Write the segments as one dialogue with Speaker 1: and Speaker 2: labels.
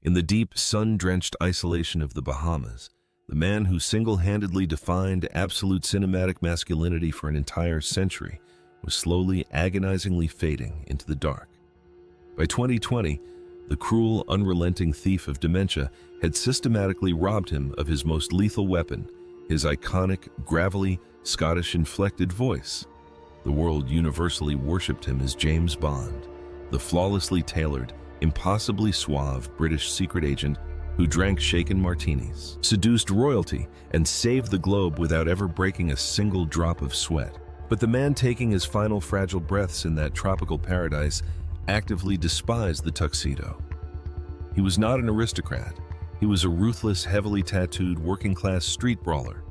Speaker 1: In the deep, sun-drenched isolation of the Bahamas, the man who single-handedly defined absolute cinematic masculinity for an entire century was slowly, agonizingly fading into the dark. By 2020, the cruel, unrelenting thief of dementia had systematically robbed him of his most lethal weapon, his iconic, gravelly, Scottish-inflected voice. The world universally worshipped him as James Bond, the flawlessly tailored, impossibly suave British secret agent who drank shaken martinis, seduced royalty, and saved the globe without ever breaking a single drop of sweat. But the man taking his final fragile breaths in that tropical paradise actively despised the tuxedo. He was not an aristocrat. He was a ruthless, heavily tattooed, working-class street brawler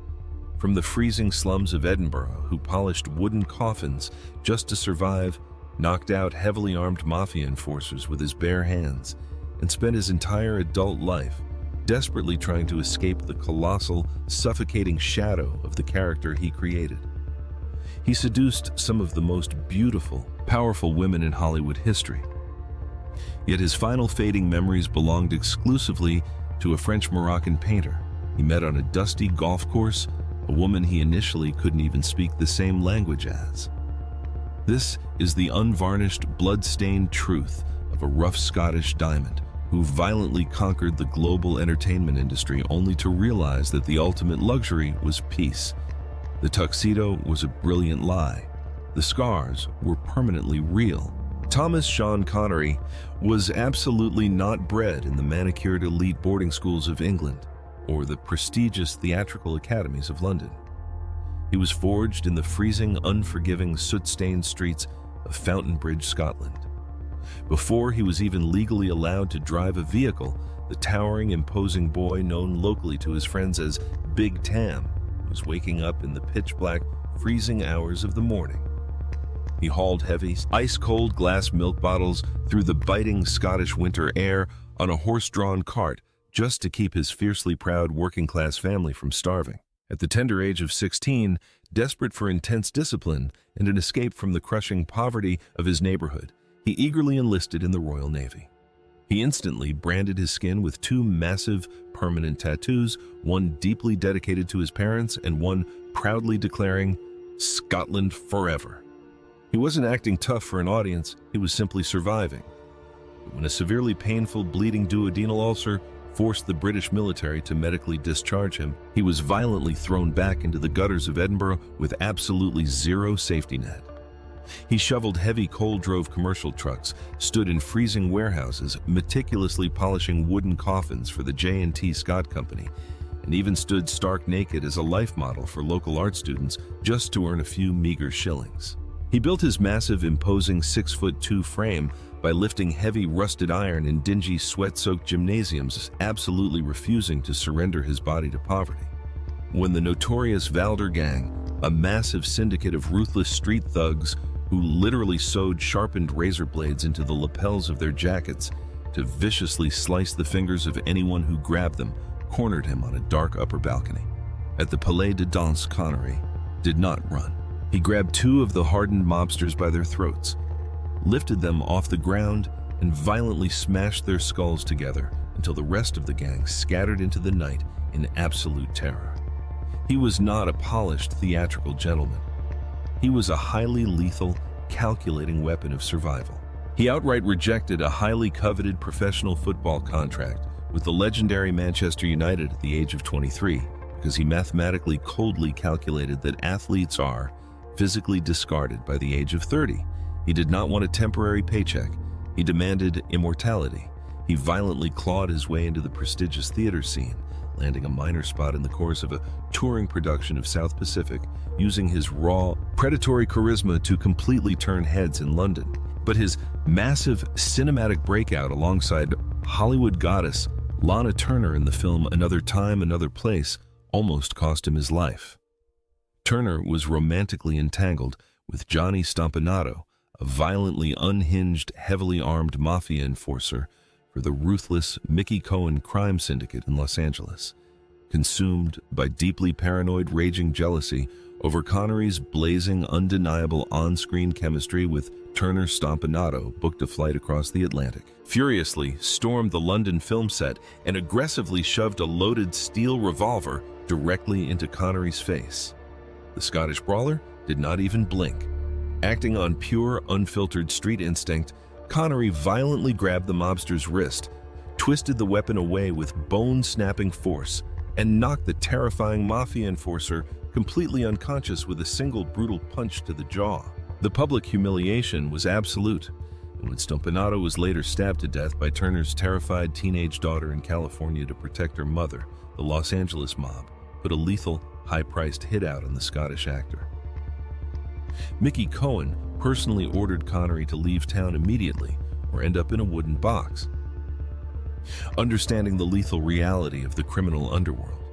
Speaker 1: from the freezing slums of Edinburgh who polished wooden coffins just to survive, knocked out heavily armed mafia enforcers with his bare hands, and spent his entire adult life desperately trying to escape the colossal, suffocating shadow of the character he created. He seduced some of the most beautiful, powerful women in Hollywood history. Yet his final fading memories belonged exclusively to a French-Moroccan painter he met on a dusty golf course, a woman he initially couldn't even speak the same language as. This is the unvarnished, blood-stained truth of a rough Scottish diamond who violently conquered the global entertainment industry only to realize that the ultimate luxury was peace. The tuxedo was a brilliant lie. The scars were permanently real. Thomas Sean Connery was absolutely not bred in the manicured elite boarding schools of England or the prestigious theatrical academies of London. He was forged in the freezing, unforgiving, soot-stained streets of Fountainbridge, Scotland. Before he was even legally allowed to drive a vehicle, the towering, imposing boy known locally to his friends as Big Tam was waking up in the pitch-black, freezing hours of the morning. He hauled heavy, ice-cold glass milk bottles through the biting Scottish winter air on a horse-drawn cart just to keep his fiercely proud working-class family from starving. At the tender age of 16, desperate for intense discipline and an escape from the crushing poverty of his neighborhood, he eagerly enlisted in the Royal Navy. He instantly branded his skin with two massive, permanent tattoos, one deeply dedicated to his parents and one proudly declaring, "Scotland forever." He wasn't acting tough for an audience, he was simply surviving. But when a severely painful, bleeding duodenal ulcer forced the British military to medically discharge him, he was violently thrown back into the gutters of Edinburgh with absolutely zero safety net. He shoveled heavy coal-drove commercial trucks, stood in freezing warehouses, meticulously polishing wooden coffins for the J&T Scott Company, and even stood stark naked as a life model for local art students just to earn a few meager shillings. He built his massive, imposing 6'2" frame by lifting heavy rusted iron in dingy, sweat-soaked gymnasiums, absolutely refusing to surrender his body to poverty. When the notorious Valder Gang, a massive syndicate of ruthless street thugs who literally sewed sharpened razor blades into the lapels of their jackets to viciously slice the fingers of anyone who grabbed them, cornered him on a dark upper balcony. At the Palais de Danse, Connery did not run. He grabbed two of the hardened mobsters by their throats, lifted them off the ground, and violently smashed their skulls together until the rest of the gang scattered into the night in absolute terror. He was not a polished theatrical gentleman. He was a highly lethal, calculating weapon of survival. He outright rejected a highly coveted professional football contract with the legendary Manchester United at the age of 23 because he mathematically coldly calculated that athletes are physically discarded by the age of 30. He did not want a temporary paycheck. He demanded immortality. He violently clawed his way into the prestigious theater scene, landing a minor spot in the course of a touring production of South Pacific, using his raw, predatory charisma to completely turn heads in London. But his massive cinematic breakout alongside Hollywood goddess Lana Turner in the film Another Time, Another Place almost cost him his life. Turner was romantically entangled with Johnny Stompanato, a violently unhinged, heavily armed mafia enforcer for the ruthless Mickey Cohen crime syndicate in Los Angeles. Consumed by deeply paranoid, raging jealousy, over Connery's blazing, undeniable on-screen chemistry with Turner Stompanato booked a flight across the Atlantic, furiously stormed the London film set, and aggressively shoved a loaded steel revolver directly into Connery's face. The Scottish brawler did not even blink. Acting on pure, unfiltered street instinct, Connery violently grabbed the mobster's wrist, twisted the weapon away with bone-snapping force, and knocked the terrifying mafia enforcer completely unconscious with a single brutal punch to the jaw. The public humiliation was absolute, and when Stompanato was later stabbed to death by Turner's terrified teenage daughter in California to protect her mother, the Los Angeles mob put a lethal, high-priced hit out on the Scottish actor. Mickey Cohen personally ordered Connery to leave town immediately or end up in a wooden box. Understanding the lethal reality of the criminal underworld,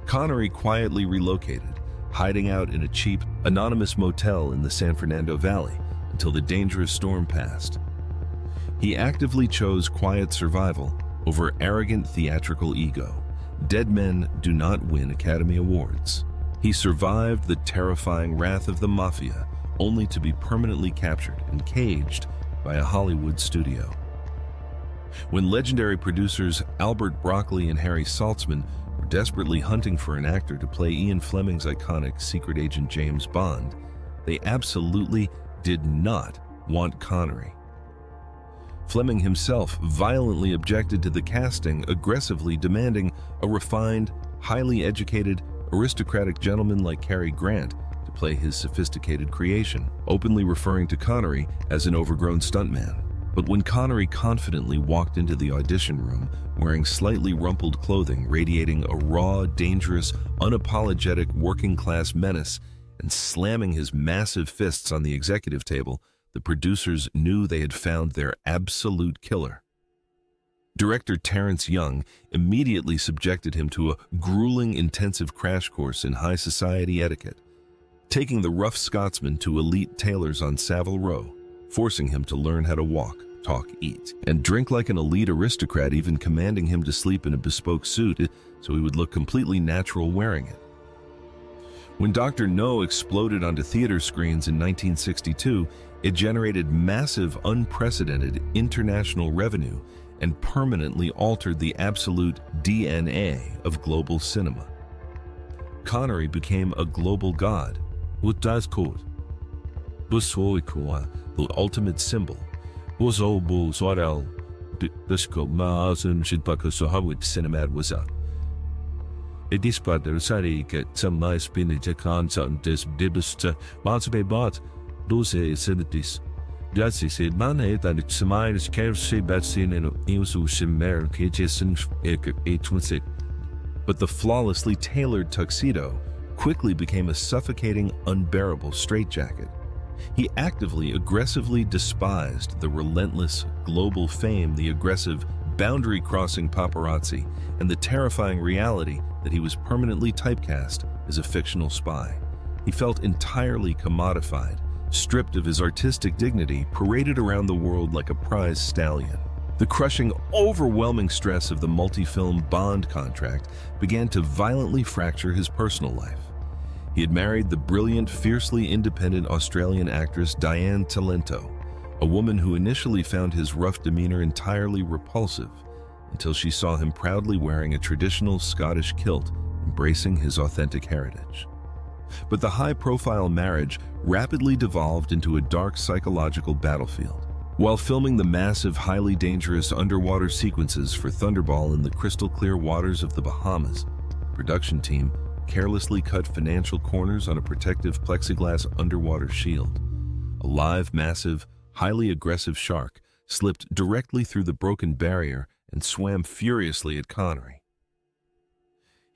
Speaker 1: Connery quietly relocated, hiding out in a cheap, anonymous motel in the San Fernando Valley until the dangerous storm passed. He actively chose quiet survival over arrogant theatrical ego. Dead men do not win Academy Awards. He survived the terrifying wrath of the mafia, only to be permanently captured and caged by a Hollywood studio. When legendary producers Albert Broccoli and Harry Saltzman were desperately hunting for an actor to play Ian Fleming's iconic secret agent James Bond, they absolutely did not want Connery. Fleming himself violently objected to the casting, aggressively demanding a refined, highly educated, aristocratic gentleman like Cary Grant to play his sophisticated creation, openly referring to Connery as an overgrown stuntman. But when Connery confidently walked into the audition room wearing slightly rumpled clothing radiating a raw, dangerous, unapologetic working-class menace and slamming his massive fists on the executive table, the producers knew they had found their absolute killer. Director Terrence Young immediately subjected him to a grueling intensive crash course in high society etiquette, taking the rough Scotsman to elite tailors on Savile Row, forcing him to learn how to walk, talk, eat, and drink like an elite aristocrat, even commanding him to sleep in a bespoke suit so he would look completely natural wearing it. When Dr. No exploded onto theater screens in 1962, it generated massive, unprecedented international revenue and permanently altered the absolute DNA of global cinema. Connery became a global god, the ultimate symbol. Cinemat was up. It dispatched some my spinach concern this dibust bought those cities. That's said man that it's my care say Betsy and Iusushimmer Kitchen. But the flawlessly tailored tuxedo quickly became a suffocating, unbearable straitjacket. He actively, aggressively despised the relentless global fame, the aggressive, boundary-crossing paparazzi, and the terrifying reality that he was permanently typecast as a fictional spy. He felt entirely commodified, stripped of his artistic dignity, paraded around the world like a prize stallion. The crushing, overwhelming stress of the multi-film Bond contract began to violently fracture his personal life. He had married the brilliant, fiercely independent Australian actress Diane Talento, a woman who initially found his rough demeanor entirely repulsive until she saw him proudly wearing a traditional Scottish kilt, embracing his authentic heritage. But the high-profile marriage rapidly devolved into a dark psychological battlefield. While filming the massive, highly dangerous underwater sequences for Thunderball in the crystal-clear waters of the Bahamas, the production team carelessly cut financial corners on a protective plexiglass underwater shield. A live, massive, highly aggressive shark slipped directly through the broken barrier and swam furiously at Connery.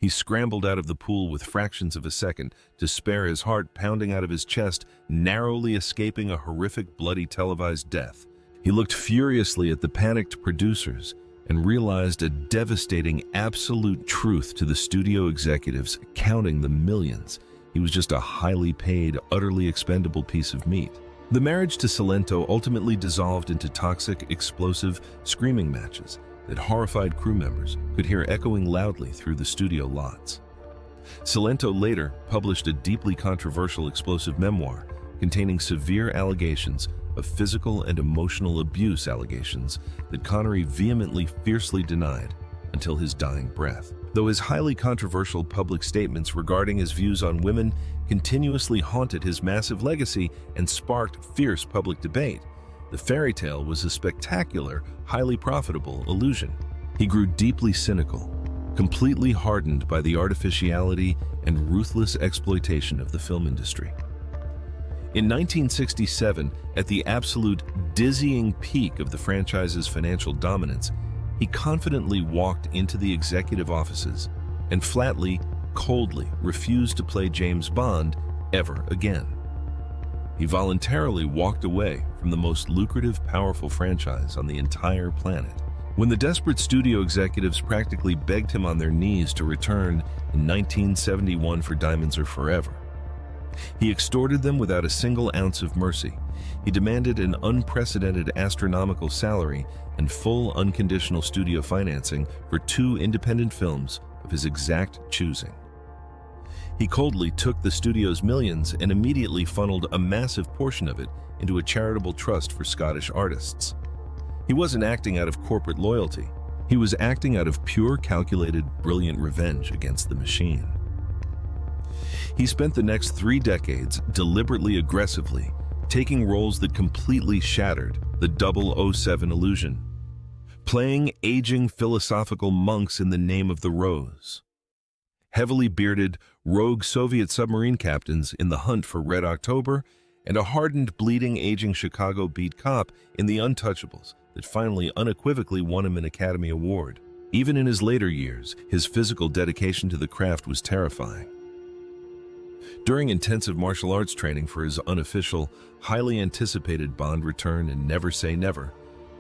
Speaker 1: He scrambled out of the pool with fractions of a second to spare his heart pounding out of his chest, narrowly escaping a horrific, bloody televised death. He looked furiously at the panicked producers and realized a devastating absolute truth to the studio executives counting the millions. He was just a highly paid, utterly expendable piece of meat. The marriage to Salento ultimately dissolved into toxic, explosive, screaming matches that horrified crew members could hear echoing loudly through the studio lots. Salento later published a deeply controversial explosive memoir containing severe allegations of physical and emotional abuse allegations that Connery vehemently, fiercely denied until his dying breath. Though his highly controversial public statements regarding his views on women continuously haunted his massive legacy and sparked fierce public debate, the fairy tale was a spectacular, highly profitable illusion. He grew deeply cynical, completely hardened by the artificiality and ruthless exploitation of the film industry. In 1967, at the absolute dizzying peak of the franchise's financial dominance, he confidently walked into the executive offices and flatly, coldly refused to play James Bond ever again. He voluntarily walked away from the most lucrative, powerful franchise on the entire planet. When the desperate studio executives practically begged him on their knees to return in 1971 for Diamonds Are Forever, he extorted them without a single ounce of mercy. He demanded an unprecedented astronomical salary and full unconditional studio financing for 2 independent films of his exact choosing. He coldly took the studio's millions and immediately funneled a massive portion of it into a charitable trust for Scottish artists. He wasn't acting out of corporate loyalty. He was acting out of pure, calculated, brilliant revenge against the machine. He spent the next 3 decades deliberately aggressively taking roles that completely shattered the 007 illusion, playing aging philosophical monks in the name of the rose, heavily bearded, rogue Soviet submarine captains in The Hunt for Red October, and a hardened, bleeding, aging Chicago beat cop in The Untouchables that finally unequivocally won him an Academy Award. Even in his later years, his physical dedication to the craft was terrifying. During intensive martial arts training for his unofficial, highly anticipated Bond return in Never Say Never,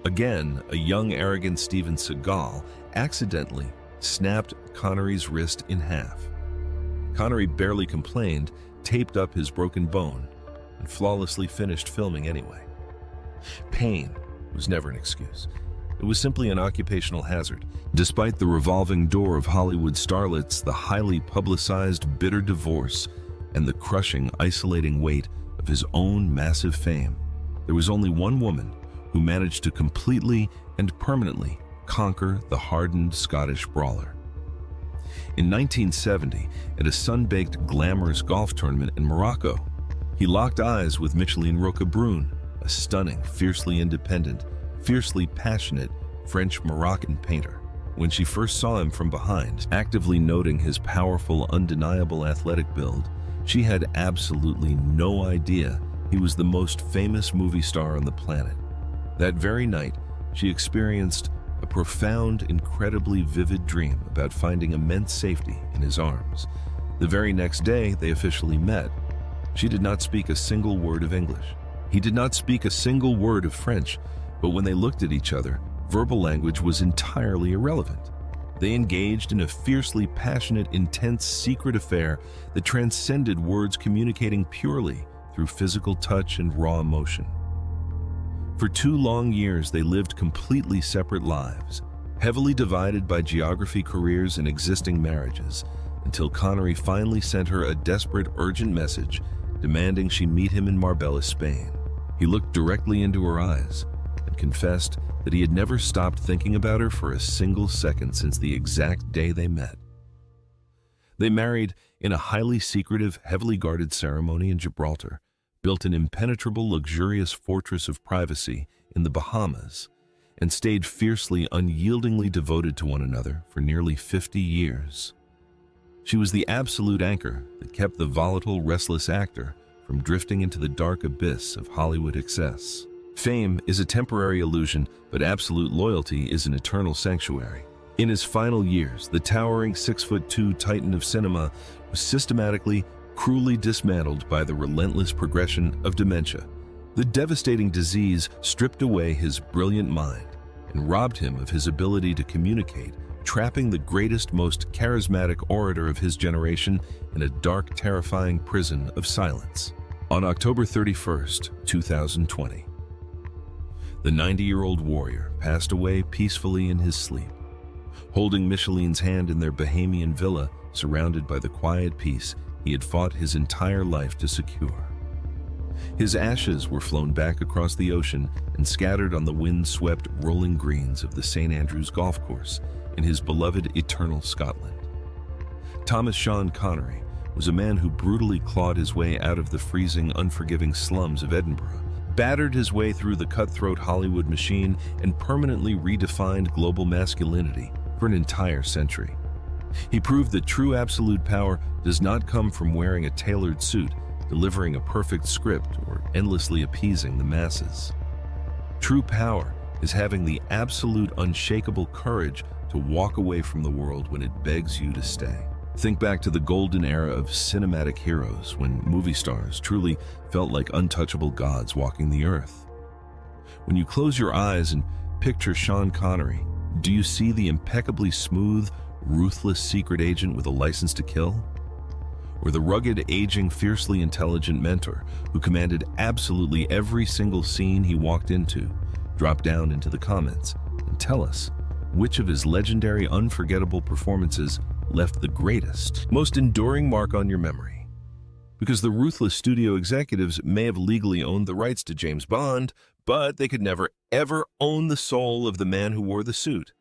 Speaker 1: again, a young, arrogant Steven Seagal accidentally snapped Connery's wrist in half. Connery barely complained, taped up his broken bone, and flawlessly finished filming anyway. Pain was never an excuse. It was simply an occupational hazard. Despite the revolving door of Hollywood starlets, the highly publicized bitter divorce, and the crushing, isolating weight of his own massive fame, there was only one woman who managed to completely and permanently conquer the hardened Scottish brawler. In 1970, at a sun-baked, glamorous golf tournament in Morocco, he locked eyes with Micheline Roquebrune, a stunning, fiercely independent, fiercely passionate French-Moroccan painter. When she first saw him from behind, actively noting his powerful, undeniable athletic build, she had absolutely no idea he was the most famous movie star on the planet. That very night, she experienced a profound, incredibly vivid dream about finding immense safety in his arms. The very next day, they officially met. She did not speak a single word of English. He did not speak a single word of French, but when they looked at each other, verbal language was entirely irrelevant. They engaged in a fiercely passionate, intense, secret affair that transcended words, communicating purely through physical touch and raw emotion. For 2 long years, they lived completely separate lives, heavily divided by geography, careers, and existing marriages, until Connery finally sent her a desperate, urgent message demanding she meet him in Marbella, Spain. He looked directly into her eyes and confessed that he had never stopped thinking about her for a single second since the exact day they met. They married in a highly secretive, heavily guarded ceremony in Gibraltar, built an impenetrable, luxurious fortress of privacy in the Bahamas, and stayed fiercely, unyieldingly devoted to one another for nearly 50 years. She was the absolute anchor that kept the volatile, restless actor from drifting into the dark abyss of Hollywood excess. Fame is a temporary illusion, but absolute loyalty is an eternal sanctuary. In his final years, the towering 6'2" titan of cinema was systematically, cruelly dismantled by the relentless progression of dementia. The devastating disease stripped away his brilliant mind and robbed him of his ability to communicate, trapping the greatest, most charismatic orator of his generation in a dark, terrifying prison of silence. On October 31st, 2020, the 90-year-old warrior passed away peacefully in his sleep, Holding Micheline's hand in their Bahamian villa, surrounded by the quiet peace he had fought his entire life to secure. His ashes were flown back across the ocean and scattered on the wind-swept rolling greens of the St. Andrews golf course in his beloved eternal Scotland. Thomas Sean Connery was a man who brutally clawed his way out of the freezing, unforgiving slums of Edinburgh, battered his way through the cutthroat Hollywood machine, and permanently redefined global masculinity for an entire century. He proved that true absolute power does not come from wearing a tailored suit, delivering a perfect script, or endlessly appeasing the masses. True power is having the absolute unshakable courage to walk away from the world when it begs you to stay. Think back to the golden era of cinematic heroes, when movie stars truly felt like untouchable gods walking the earth. When you close your eyes and picture Sean Connery, do you see the impeccably smooth, ruthless secret agent with a license to kill? Or the rugged, aging, fiercely intelligent mentor who commanded absolutely every single scene he walked into? Drop down into the comments and tell us which of his legendary, unforgettable performances left the greatest, most enduring mark on your memory. Because the ruthless studio executives may have legally owned the rights to James Bond, but they could never, ever own the soul of the man who wore the suit.